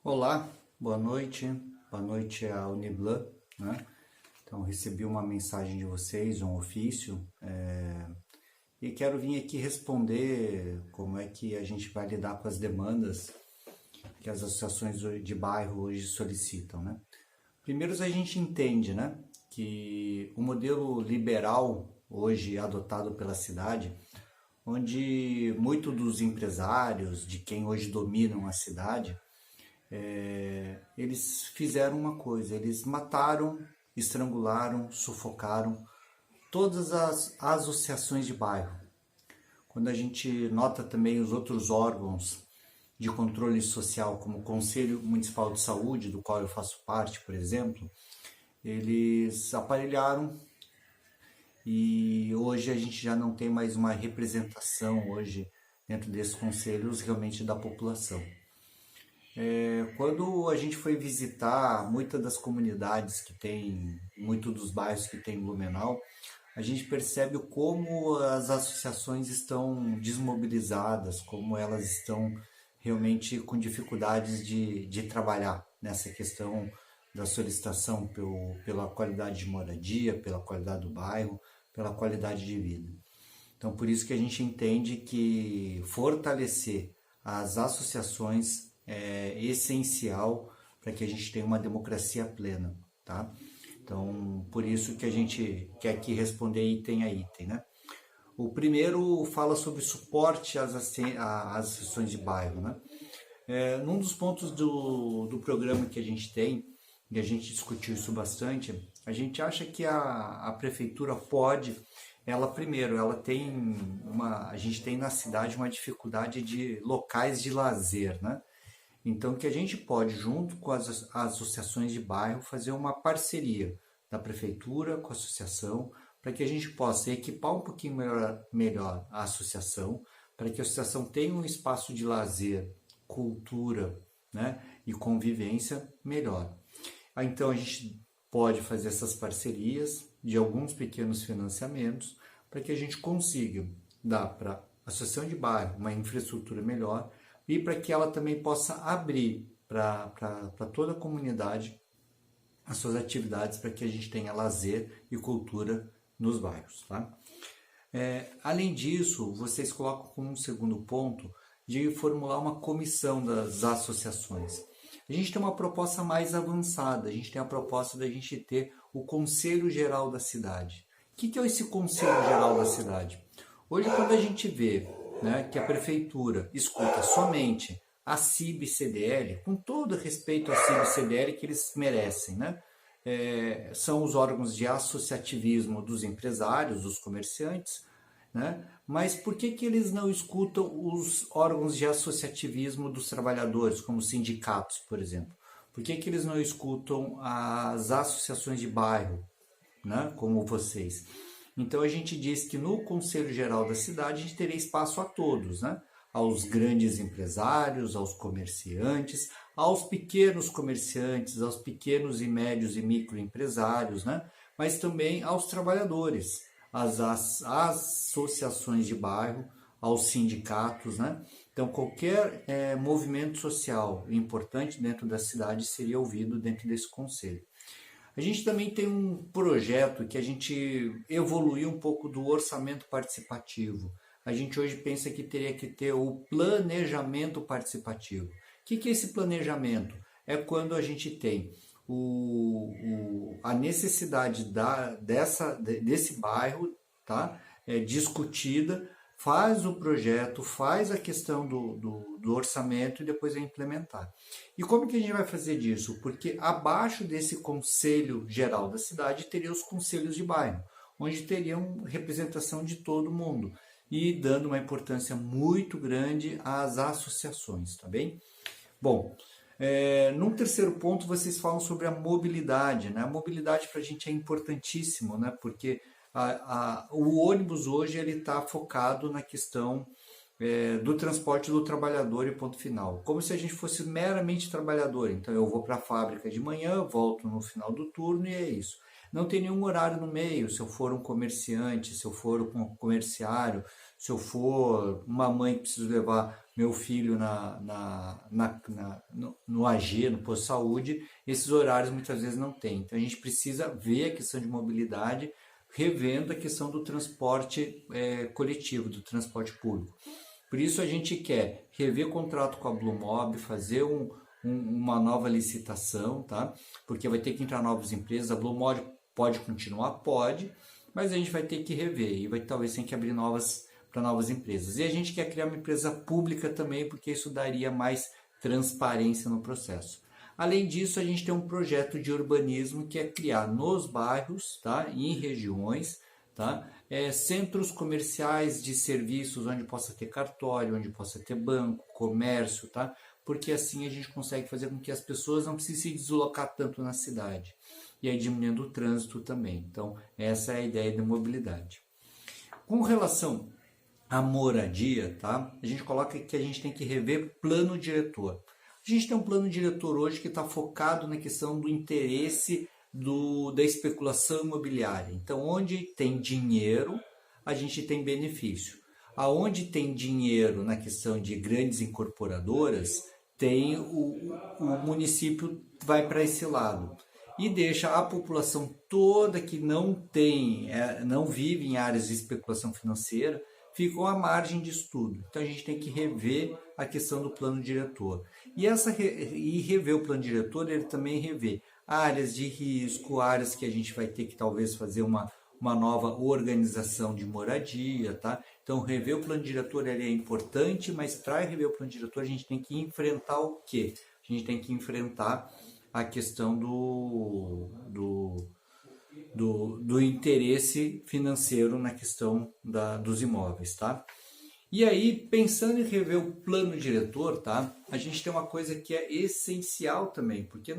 Olá, boa noite à Uniblan, né? Então, recebi uma mensagem de vocês, um ofício, e quero vir aqui responder como é que a gente vai lidar com as demandas que as associações de bairro hoje solicitam, né? Primeiro, a gente entende, né, que o modelo liberal hoje adotado pela cidade, onde muito dos empresários, de quem hoje dominam a cidade, eles fizeram uma coisa, eles mataram, estrangularam, sufocaram todas as associações de bairro. Quando a gente nota também os outros órgãos de controle social, como o Conselho Municipal de Saúde, do qual eu faço parte, por exemplo, eles aparelharam e hoje a gente já não tem mais uma representação hoje dentro desses conselhos realmente da população. Quando a gente foi visitar muitas das comunidades que tem, muitos dos bairros que tem em Blumenau, a gente percebe como as associações estão desmobilizadas, como elas estão realmente com dificuldades de trabalhar nessa questão da solicitação pela qualidade de moradia, pela qualidade do bairro, pela qualidade de vida. Então, por isso que a gente entende que fortalecer as associações é essencial para que a gente tenha uma democracia plena, tá? Então, por isso que a gente quer aqui responder item a item, né? O primeiro fala sobre suporte às associações de bairro, né? Num dos pontos do programa que a gente tem, e a gente discutiu isso bastante, a gente acha que a prefeitura pode, ela primeiro, ela tem a gente tem na cidade uma dificuldade de locais de lazer, né? Então, que a gente pode, junto com as associações de bairro, fazer uma parceria da prefeitura com a associação, para que a gente possa equipar um pouquinho melhor a associação, para que a associação tenha um espaço de lazer, cultura, né, e convivência melhor. Então, a gente pode fazer essas parcerias de alguns pequenos financiamentos, para que a gente consiga dar para a associação de bairro uma infraestrutura melhor, e para que ela também possa abrir para toda a comunidade as suas atividades para que a gente tenha lazer e cultura nos bairros. Tá? Além disso, vocês colocam como um segundo ponto de formular uma comissão das associações. A gente tem uma proposta mais avançada, a gente tem a proposta da gente ter o Conselho Geral da Cidade. O que é esse Conselho Geral da Cidade? Hoje, quando a gente vê, né, que a prefeitura escuta somente a CIB e CDL, com todo respeito à CIB e CDL que eles merecem, né? São os órgãos de associativismo dos empresários, dos comerciantes, né? Mas por que eles não escutam os órgãos de associativismo dos trabalhadores, como sindicatos, por exemplo? Por que eles não escutam as associações de bairro, né, como vocês? Então a gente diz que no Conselho Geral da cidade a gente teria espaço a todos, né? Aos grandes empresários, aos comerciantes, aos pequenos comerciantes, aos pequenos e médios e microempresários, né? Mas também aos trabalhadores, às associações de bairro, aos sindicatos, né? Então qualquer movimento social importante dentro da cidade seria ouvido dentro desse conselho. A gente também tem um projeto que a gente evoluiu um pouco do orçamento participativo. A gente hoje pensa que teria que ter o planejamento participativo. O que é esse planejamento? É quando a gente tem a necessidade desse bairro, tá? Discutida, faz o projeto, faz a questão do orçamento e depois é implementar. E como que a gente vai fazer disso? Porque abaixo desse conselho geral da cidade teria os conselhos de bairro, onde teriam representação de todo mundo e dando uma importância muito grande às associações, tá bem? Bom, num terceiro ponto vocês falam sobre a mobilidade, né? A mobilidade para a gente é importantíssimo, né? Porque o ônibus hoje ele está focado na questão do transporte do trabalhador e ponto final. Como se a gente fosse meramente trabalhador. Então eu vou para a fábrica de manhã, volto no final do turno e é isso. Não tem nenhum horário no meio, se eu for um comerciante, se eu for um comerciário, se eu for uma mãe que preciso levar meu filho no AG, no posto de saúde, esses horários muitas vezes não tem. Então a gente precisa ver a questão de mobilidade, revendo a questão do transporte coletivo, do transporte público. Por isso a gente quer rever o contrato com a Blumob, fazer uma nova licitação, tá? Porque vai ter que entrar novas empresas, a Blumob pode continuar? Pode, mas a gente vai ter que rever e talvez tenha que abrir para novas empresas. E a gente quer criar uma empresa pública também, porque isso daria mais transparência no processo. Além disso, a gente tem um projeto de urbanismo que é criar nos bairros, tá? Em regiões, tá? Centros comerciais de serviços onde possa ter cartório, onde possa ter banco, comércio, tá? Porque assim a gente consegue fazer com que as pessoas não precisem se deslocar tanto na cidade. E aí diminuindo o trânsito também. Então, essa é a ideia de mobilidade. Com relação à moradia, tá? A gente coloca que a gente tem que rever plano diretor. A gente tem um plano diretor hoje que está focado na questão do interesse da especulação imobiliária. Então, onde tem dinheiro, a gente tem benefício. Aonde tem dinheiro na questão de grandes incorporadoras, tem o município vai para esse lado e deixa a população toda que não vive em áreas de especulação financeira, ficou à margem de estudo. Então a gente tem que rever a questão do plano diretor. E rever o plano diretor, ele também revê áreas de risco, áreas que a gente vai ter que talvez fazer uma nova organização de moradia, tá? Então rever o plano diretor ele é importante, mas para rever o plano diretor a gente tem que enfrentar o quê? A gente tem que enfrentar a questão do interesse financeiro na questão dos imóveis, tá? E aí, pensando em rever o plano diretor, tá? A gente tem uma coisa que é essencial também, porque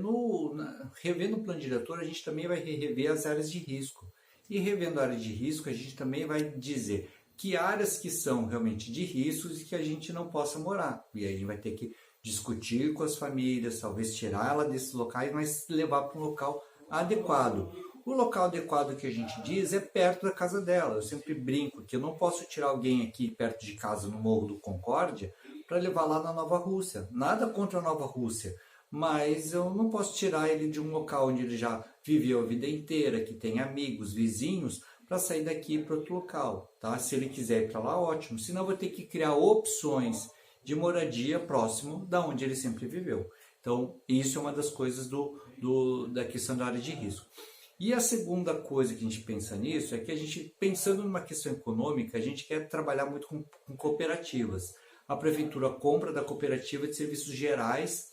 revendo o plano diretor, a gente também vai rever as áreas de risco. E revendo a área de risco, a gente também vai dizer que áreas que são realmente de riscos e que a gente não possa morar. E aí a gente vai ter que discutir com as famílias, talvez tirar ela desses locais, mas levar para um local adequado. O local adequado que a gente diz é perto da casa dela. Eu sempre brinco que eu não posso tirar alguém aqui perto de casa no Morro do Concórdia para levar lá na Nova Rússia. Nada contra a Nova Rússia, mas eu não posso tirar ele de um local onde ele já viveu a vida inteira, que tem amigos, vizinhos, para sair daqui para outro local. Tá? Se ele quiser ir para lá, ótimo. Senão eu vou ter que criar opções de moradia próximo da onde ele sempre viveu. Então, isso é uma das coisas da questão da área de risco. E a segunda coisa que a gente pensa nisso é que a gente, pensando numa questão econômica, a gente quer trabalhar muito com cooperativas. A prefeitura compra da cooperativa de serviços gerais,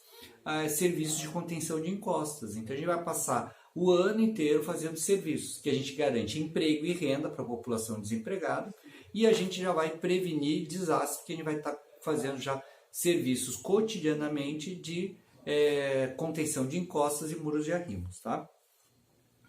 serviços de contenção de encostas. Então a gente vai passar o ano inteiro fazendo serviços que a gente garante emprego e renda para a população desempregada e a gente já vai prevenir desastres, porque a gente vai estar fazendo já serviços cotidianamente de contenção de encostas e muros de arrimos, tá?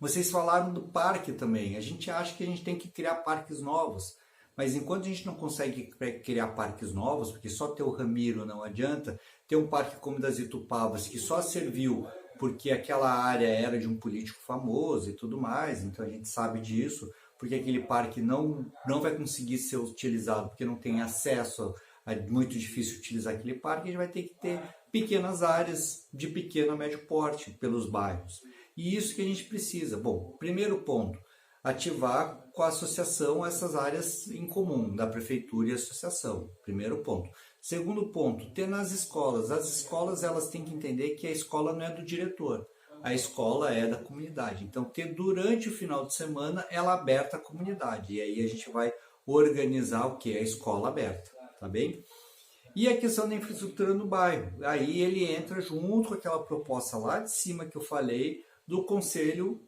Vocês falaram do parque também. A gente acha que a gente tem que criar parques novos, mas enquanto a gente não consegue criar parques novos, porque só ter o Ramiro não adianta, ter um parque como o das Itupavas, que só serviu porque aquela área era de um político famoso e tudo mais, então a gente sabe disso, porque aquele parque não vai conseguir ser utilizado, porque não tem acesso, é muito difícil utilizar aquele parque, a gente vai ter que ter pequenas áreas de pequeno a médio porte pelos bairros. E isso que a gente precisa. Bom, primeiro ponto, ativar com a associação essas áreas em comum, da prefeitura e associação. Primeiro ponto. Segundo ponto, ter nas escolas. As escolas elas têm que entender que a escola não é do diretor, a escola é da comunidade. Então, ter durante o final de semana ela aberta à comunidade. E aí a gente vai organizar o que? A escola aberta, tá bem? E a questão da infraestrutura no bairro. Aí ele entra junto com aquela proposta lá de cima que eu falei, do conselho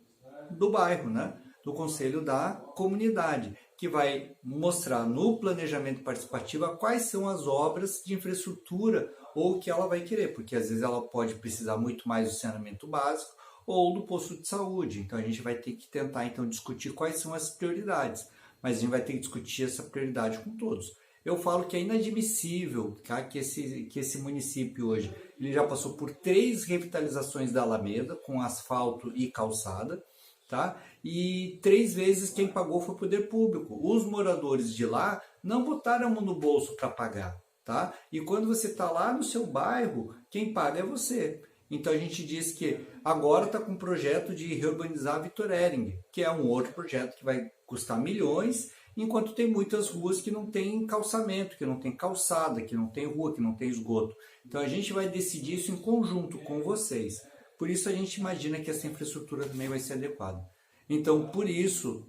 do bairro, né? Do conselho da comunidade, que vai mostrar no planejamento participativo quais são as obras de infraestrutura ou que ela vai querer, porque às vezes ela pode precisar muito mais do saneamento básico ou do posto de saúde. Então a gente vai ter que tentar então discutir quais são as prioridades, mas a gente vai ter que discutir essa prioridade com todos. Eu falo que é inadmissível, tá, que esse município hoje ele já passou por 3 revitalizações da Alameda, com asfalto e calçada, tá? E 3 vezes quem pagou foi o poder público. Os moradores de lá não botaram a mão no bolso para pagar. tá? E quando você está lá no seu bairro, quem paga é você. Então a gente diz que agora está com um projeto de reurbanizar Vitor Hering, que é um outro projeto que vai custar milhões, enquanto tem muitas ruas que não tem calçamento, que não tem calçada, que não tem rua, que não tem esgoto. Então a gente vai decidir isso em conjunto com vocês. Por isso a gente imagina que essa infraestrutura também vai ser adequada. Então, por isso,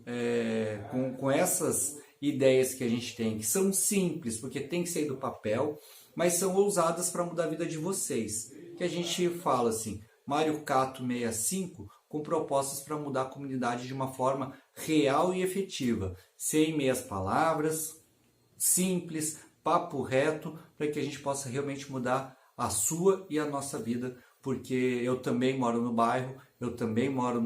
com essas ideias que a gente tem, que são simples, porque tem que sair do papel, mas são ousadas para mudar a vida de vocês. Que a gente fala assim, Mário Cato 65, com propostas para mudar a comunidade de uma forma real e efetiva, sem meias palavras, simples, papo reto, para que a gente possa realmente mudar a sua e a nossa vida, porque eu também moro no bairro, eu também moro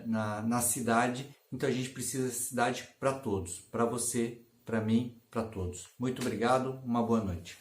na cidade, então a gente precisa de cidade para todos, para você, para mim, para todos. Muito obrigado, uma boa noite.